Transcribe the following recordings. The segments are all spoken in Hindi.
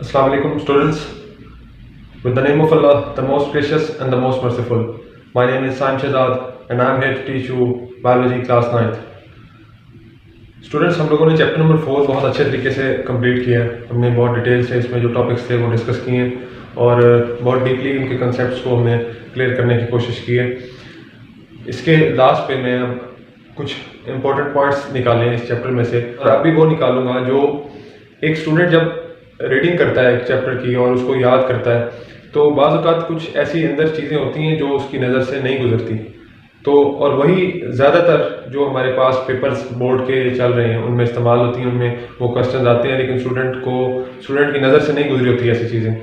Assalamu alaikum students. With the name of Allah, the most gracious and the most merciful. My name is Saim Shehzad and I am here to teach you biology class 9th. Students, हम लोगों ने चैप्टर नंबर 4 बहुत अच्छे तरीके से कंप्लीट किया है। हमने बहुत डिटेल से इसमें जो टॉपिक्स थे वो डिस्कस किए हैं और बहुत डीपली उनके कंसेप्ट्स को हमने क्लियर करने की कोशिश की है। इसके लास्ट पे मैं अब कुछ इंपॉर्टेंट पॉइंट्स निकाले इस चैप्टर में से, और अभी वो निकालूंगा जो एक स्टूडेंट जब रीडिंग करता है एक चैप्टर की और उसको याद करता है तो बाज़ औक़ात कुछ ऐसी अंदर चीज़ें होती हैं जो उसकी नज़र से नहीं गुजरती। तो और वही ज़्यादातर जो हमारे पास पेपर्स बोर्ड के चल रहे हैं उनमें इस्तेमाल होती हैं, उनमें वो क्वेश्चन आते हैं, लेकिन स्टूडेंट की नज़र से नहीं गुजरी होती ऐसी चीज़ें।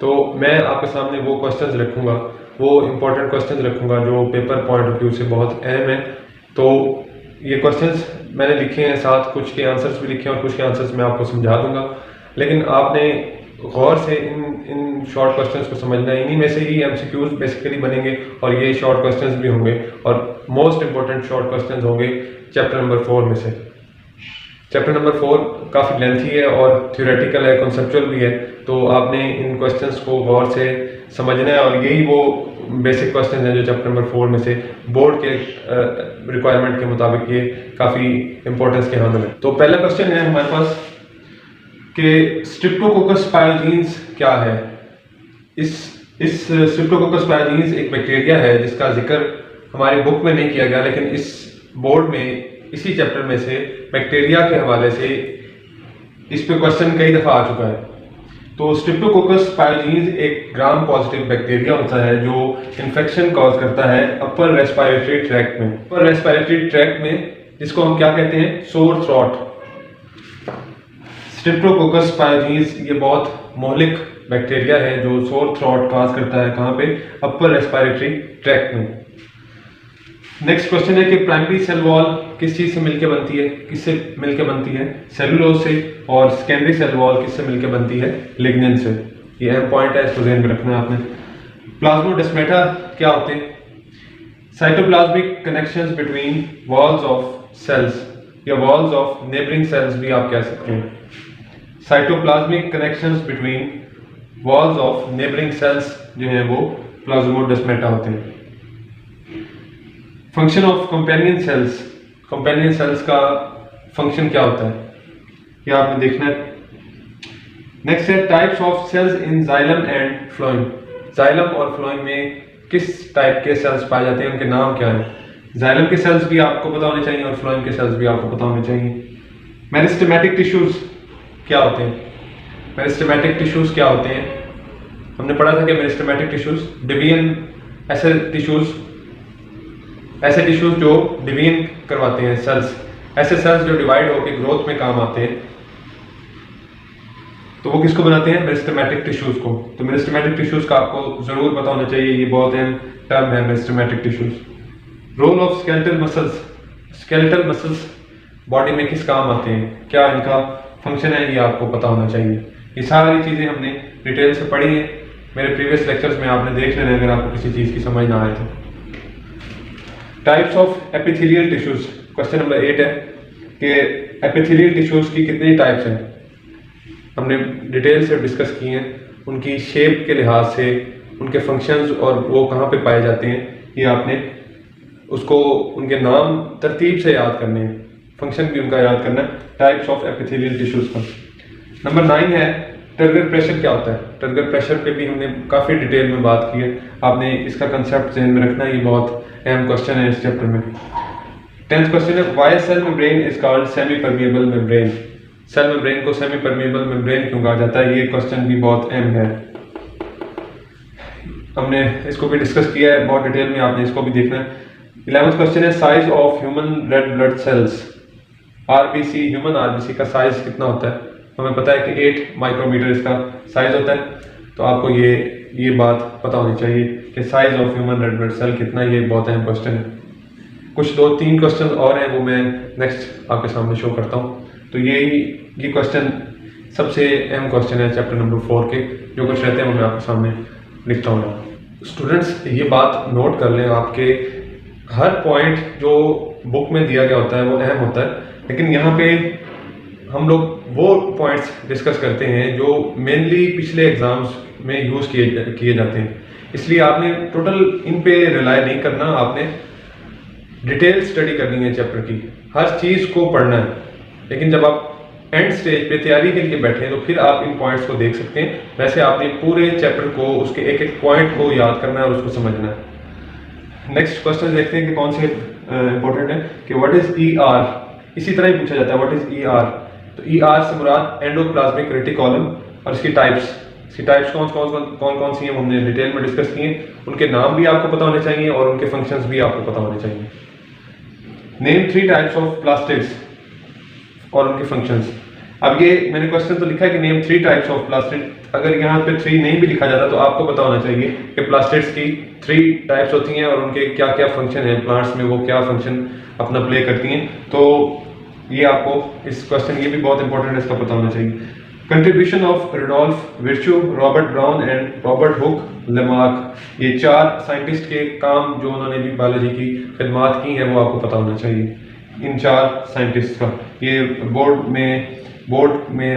तो मैं आपके सामने वो क्वेश्चंस रखूँगा, वो इम्पोर्टेंट क्वेश्चंस रखूँगा जो पेपर पॉइंट ऑफ व्यू से बहुत अहम है। तो ये क्वेश्चंस मैंने लिखे हैं, साथ कुछ के आंसर्स भी लिखे हैं और कुछ के आंसर्स मैं आपको समझा दूंगा, लेकिन आपने गौर से इन शॉर्ट क्वेश्चंस को समझना है। इन्हीं में से ही एमसीक्यूज बेसिकली बनेंगे और ये शॉर्ट क्वेश्चंस भी होंगे और मोस्ट इंपॉर्टेंट शॉर्ट क्वेश्चंस होंगे चैप्टर नंबर 4 में से। चैप्टर नंबर 4 काफ़ी लेंथी है और थ्योरेटिकल है, कॉन्सेप्चुअल भी है, तो आपने इन क्वेश्चंस को गौर से समझना है और यही वो बेसिक क्वेश्चन हैं जो चैप्टर नंबर 4 में से बोर्ड के रिक्वायरमेंट के मुताबिक ये काफ़ी इंपॉर्टेंस के हामिल है। तो पहला क्वेश्चन है हमारे पास कि स्ट्रेप्टोकोकस पायोजीन्स क्या है। इस स्ट्रेप्टोकोकस पायोजीन्स एक बैक्टीरिया है जिसका जिक्र हमारी बुक में नहीं किया गया, लेकिन इस बोर्ड में इसी चैप्टर में से बैक्टीरिया के हवाले से इस पे क्वेश्चन कई दफ़ा आ चुका है। तो स्ट्रेप्टोकोकस पायोजीन्स एक ग्राम पॉजिटिव बैक्टीरिया होता है जो इन्फेक्शन कॉज करता है अपर रेस्पिरेटरी ट्रैक्ट में। अपर रेस्पिरेटरी ट्रैक्ट में जिसको हम क्या कहते हैं, सोर थ्रोट। स्ट्रेप्टोकोकस पायोजीन्स ये बहुत मोहलिक बैक्टीरिया है जो सोर थ्रोट कॉज करता है, कहाँ पे, अपर रेस्पिरेटरी ट्रैक्ट में। नेक्स्ट क्वेश्चन है कि प्राइमरी सेल वॉल किस चीज़ से मिलकर बनती है, किससे मिलकर बनती है, सेलुलोज से, और सेकेंडरी सेल वॉल किससे मिलकर बनती है, लिग्निन से। ये अहम पॉइंट है, इसको ध्यान में रखना है आपने। प्लाज्मोडेस्माटा क्या होते हैं, cytoplasmic connections between walls of cells या वॉल्स ऑफ नेबरिंग सेल्स भी आप कह सकते हैं। Cytoplasmic connections between walls of neighbouring cells जो है वो प्लाज्मोडेस्माटा होते हैं। Function of companion cells, companion cells का फंक्शन क्या होता है ये आपने देखना है। नेक्स्ट है types of cells in xylem and phloem. Xylem और फ्लोएम में किस टाइप के सेल्स पाए जाते हैं, उनके नाम क्या है। जाइलम के सेल्स भी आपको पता होने चाहिए और फ्लोएम के सेल्स भी आपको पता होने चाहिए। मेरिस्टेमेटिक टिश्यूज क्या होते हैं, मेरिस्टेमेटिक टिश्यूज क्या होते हैं, हमने पढ़ा था कि मेरिस्टेमेटिक टिश्यूज डिवीजन, ऐसे टिश्यूज जो डिवीजन करवाते हैं सेल्स, ऐसे सेल्स जो डिवाइड होकर ग्रोथ में काम आते हैं, तो वो किसको बनाते हैं, मेरिस्टेमेटिक टिश्यूज को। तो मेरिस्टेमेटिक टिश्यूज का आपको जरूर पता होना चाहिए, ये बहुत अहम टर्म है meristematic tissues. Role of skeletal muscles, skeletal muscles body में किस काम आते हैं, क्या इनका फंक्शन है, ये आपको पता होना चाहिए। ये सारी चीज़ें हमने डिटेल से पढ़ी हैं मेरे प्रीवियस लेक्चर्स में, आपने देख लेना अगर आपको किसी चीज़ की समझ ना आए तो। Types of epithelial tissues, question number 8 है कि एपिथेलियल टिश्यूज की कितनी टाइप्स हैं, हमने डिटेल से डिस्कस की हैं, उनकी शेप के लिहाज से, उनके फंक्शंस और वो कहाँ पे पाए जाते हैं, ये आपने उसको उनके नाम तरतीब से याद करने हैं, फंक्शन भी उनका याद करना है। टाइप्स ऑफ एपिथेलियल टिश्यूज का। नंबर 9 है टर्गर प्रेशर क्या होता है। टर्गर प्रेशर पे भी हमने काफ़ी डिटेल में बात की है, आपने इसका कंसेप्ट ध्यान में रखना है, ये बहुत अहम क्वेश्चन है इस चैप्टर में। 10th क्वेश्चन है why cell membrane is called semi permeable membrane. Cell membrane को सेमी परमिएबल मेम्ब्रेन क्यों कहा जाता है, ये क्वेश्चन भी बहुत अहम है, हमने इसको भी डिस्कस किया है बहुत डिटेल में, आपने इसको भी देखना है। 11th क्वेश्चन है size of human red blood cells. RBC, human RBC का साइज कितना होता है, हमें पता है कि 8 माइक्रोमीटर इसका साइज होता है, तो आपको ये बात पता होनी चाहिए कि size of human red blood cell कितना, ये बहुत अहम क्वेश्चन है। कुछ 2-3 क्वेश्चन और हैं वो मैं नेक्स्ट आपके सामने शो करता हूँ। तो ये क्वेश्चन सबसे अहम क्वेश्चन है चैप्टर नंबर 4 के, जो कुछ रहते हैं वो मैं आपके सामने लिखता हूँ। स्टूडेंट्स ये बात नोट कर लें, आपके हर पॉइंट जो बुक में दिया गया होता है वो अहम होता है, लेकिन यहाँ पे हम लोग वो पॉइंट्स डिस्कस करते हैं जो मेनली पिछले एग्जाम्स में यूज़ किए जाते हैं, इसलिए आपने टोटल इन पे रिलाई नहीं करना, आपने डिटेल स्टडी करनी है चैप्टर की, हर चीज़ को पढ़ना है। लेकिन जब आप एंड स्टेज पे तैयारी के लिए बैठे तो फिर आप इन पॉइंट्स को देख सकते हैं। वैसे आपने पूरे चैप्टर को, उसके एक एक पॉइंट को याद करना है और उसको समझना है। नेक्स्ट क्वेश्चन देखते हैं कि कौन से इंपॉर्टेंट है कि व्हाट इज ER। इसी तरह ही पूछा जाता है व्हाट इज ER। तो ER से मुराद एंडोप्लाज्मिक रेटिकुलम और इसकी टाइप्स कौन कौन सी हैं हमने डिटेल में डिस्कस किए। उनके नाम भी आपको पता होने चाहिए और उनके फंक्शंस भी आपको पता होने चाहिए। नेम 3 टाइप्स ऑफ प्लास्टिड्स और उनके फंक्शंस। अब ये मैंने क्वेश्चन तो लिखा है कि नेम 3 टाइप्स ऑफ प्लास्टिड, अगर यहाँ पे 3 नहीं भी लिखा जाता तो आपको पता होना चाहिए कि प्लास्टिड्स की 3 टाइप्स होती हैं और उनके क्या क्या फंक्शन है, प्लांट्स में वो क्या फंक्शन अपना प्ले करती हैं। तो ये आपको इस क्वेश्चन ये भी बहुत इंपॉर्टेंट है, इसका पता होना चाहिए। Contribution of Rudolf Virchow, Robert Brown and Robert Hooke Lamarck, ये 4 साइंटिस्ट के काम जो उन्होंने भी बायोलॉजी की खिदमात की हैं वो आपको पता होना चाहिए। इन 4 साइंटिस्ट का ये बोर्ड में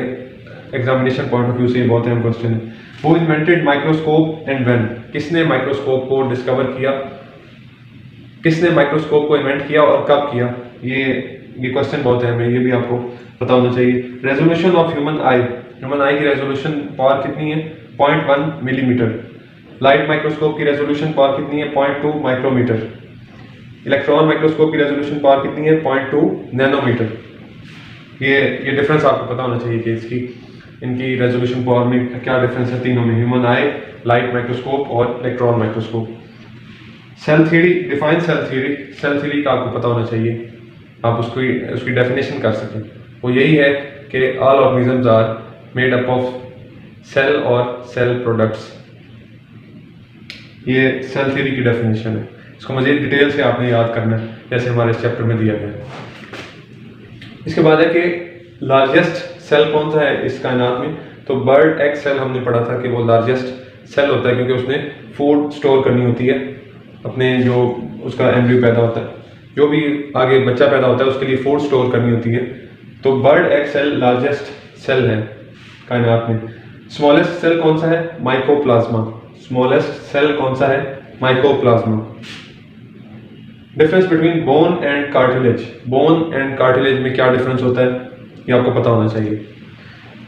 एग्जामिनेशन पॉइंट ऑफ व्यू से बहुत अहम क्वेश्चन है। वो इन्वेंटेड माइक्रोस्कोप एंड व्हेन, किसने माइक्रोस्कोप को डिस्कवर किया, किसने माइक्रोस्कोप को इन्वेंट किया और कब किया, ये क्वेश्चन बहुत अहम है, ये भी आपको पता होना चाहिए। रेजोल्यूशन ऑफ ह्यूमन आई की रेजोल्यूशन पावर कितनी है, 0.1 मिलीमीटर। लाइट माइक्रोस्कोप की रेजोल्यूशन पावर कितनी है, 0.2 माइक्रोमीटर। इलेक्ट्रॉन माइक्रोस्कोप की रेजोल्यूशन पावर कितनी है, 0.2 नैनोमीटर। ये डिफरेंस आपको पता होना चाहिए कि इसकी इनकी रेजोल्यूशन पावर में क्या डिफरेंस है तीनों में, ह्यूमन आई, लाइट माइक्रोस्कोप और electron microscope. Cell theory, define cell theory का आपको पता होना चाहिए, आप उसकी डेफिनेशन कर सकें। वो यही है कि all organisms are made up of cell और सेल प्रोडक्ट्स। ये सेल थ्योरी की डेफिनेशन है, इसको मज़ीद डिटेल से आपने याद करना है जैसे हमारे इस चैप्टर में दिया गया है। इसके बाद है कि लार्जेस्ट सेल कौन सा है इस कायनात में। तो बर्ड एग सेल हमने पढ़ा था कि वो लार्जेस्ट सेल होता है क्योंकि उसने फूड स्टोर करनी होती है, अपने जो उसका एम्ब्रियो पैदा होता है, जो भी आगे बच्चा पैदा होता है उसके लिए फूड स्टोर करनी होती है। तो bird egg cell largest cell है कायनात में। स्मॉलेस्ट सेल कौन सा है, माइकोप्लाज्मा। स्मॉलेस्ट सेल कौन सा है, mycoplasma. Difference between bone and cartilage, bone and cartilage में क्या डिफरेंस होता है ये आपको पता होना चाहिए।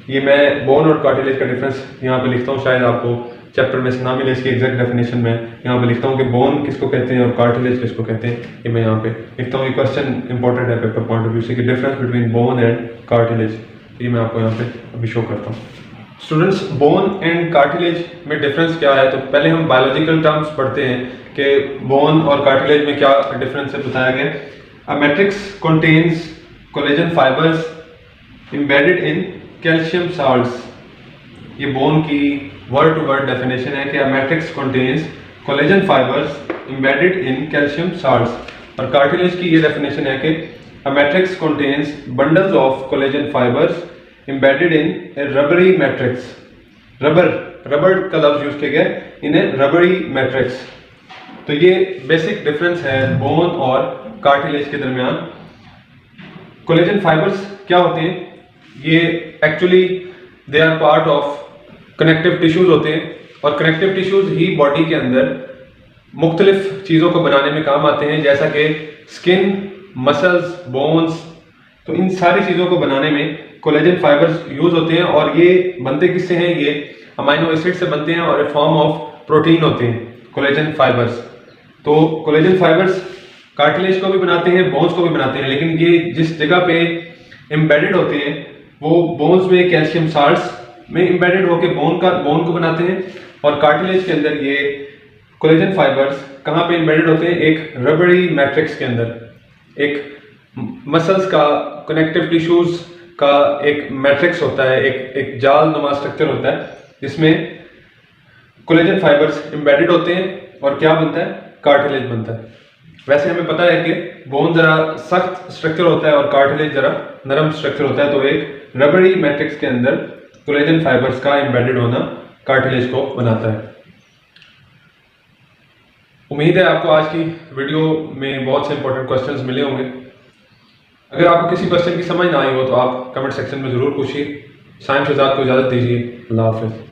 ये मैं बोन और कार्टिलेज का डिफरेंस यहाँ पे लिखता हूँ, शायद आपको चैप्टर में से ना मिले इसकी एग्जैक्ट डेफिनेशन में यहाँ पे लिखता हूँ कि बोन किसको कहते हैं और कार्टिलेज किसको कहते हैं, ये मैं यहाँ पे लिखता हूँ। ये क्वेश्चन इंपॉर्टेंट है पेपर पॉइंट ऑफ व्यू से कि difference between bone and cartilage, ये मैं आपको यहाँ पे अभी शो करता हूँ। स्टूडेंट्स, बोन एंड कार्टिलेज में डिफरेंस क्या है, तो पहले हम बायोलॉजिकल टर्म्स पढ़ते हैं कि बोन और कार्टिलेज में क्या डिफरेंस है बताया गया। A matrix contains collagen fibres embedded in calcium salts, ये बोन की वर्ड टू वर्ड डेफिनेशन है कि a matrix contains collagen fibres embedded in calcium salts. और कार्टिलेज की ये डेफिनेशन है कि a matrix contains bundles of collagen fibres embedded in a rubbery matrix। Rubber का लफ्ज यूज किया गया इन ए रबरी मैट्रिक्स। तो ये बेसिक डिफरेंस है बोन और कार्टिलेज के दरमियान। कोलेजन फाइबर्स क्या होते हैं, ये actually they are part of connective tissues होते हैं और कनेक्टिव टिश्यूज ही बॉडी के अंदर मुख्तलिफ चीज़ों को बनाने में काम आते हैं, जैसा कि स्किन, मसल्स, बोन्स। तो इन सारी चीज़ों को बनाने में कोलेजन फाइबर्स यूज होते हैं और ये बनते किससे हैं, ये अमाइनो एसिड से बनते हैं और ए फॉर्म ऑफ प्रोटीन होते हैं कोलेजन फाइबर्स। तो कोलेजन फाइबर्स कार्टिलेज को भी बनाते हैं, बोन्स को भी बनाते हैं, लेकिन ये जिस जगह पे एम्बेडेड होते हैं वो बोन्स में कैल्शियम साल्ट्स में एम्बेडेड होकर बोन को बनाते हैं और कार्टिलेज के अंदर ये कोलेजन फाइबर्स कहाँ पे एम्बेडेड होते हैं, एक रबरी मैट्रिक्स के अंदर, एक मसल्स का, कनेक्टिव टिश्यूज का एक मैट्रिक्स होता है, एक जाल नुमा स्ट्रक्चर होता है जिसमें कोलेजन फाइबर्स एम्बेडेड होते हैं और क्या बनता है, कार्टिलेज बनता है। वैसे हमें पता है कि बोन जरा सख्त स्ट्रक्चर होता है और कार्टिलेज जरा नरम स्ट्रक्चर होता है, तो एक रबरी मैट्रिक्स के अंदर कोलेजन फाइबर्स का एम्बेडेड होना कार्टिलेज को बनाता है। उम्मीद है आपको आज की वीडियो में बहुत से इंपॉर्टेंट क्वेश्चंस मिले होंगे। अगर आपको किसी क्वेश्चन की समझ ना आई हो तो आप कमेंट सेक्शन में ज़रूर पूछिए। साइम शहजाद को इजाज़त दीजिए। अल्लाह हाफिज़।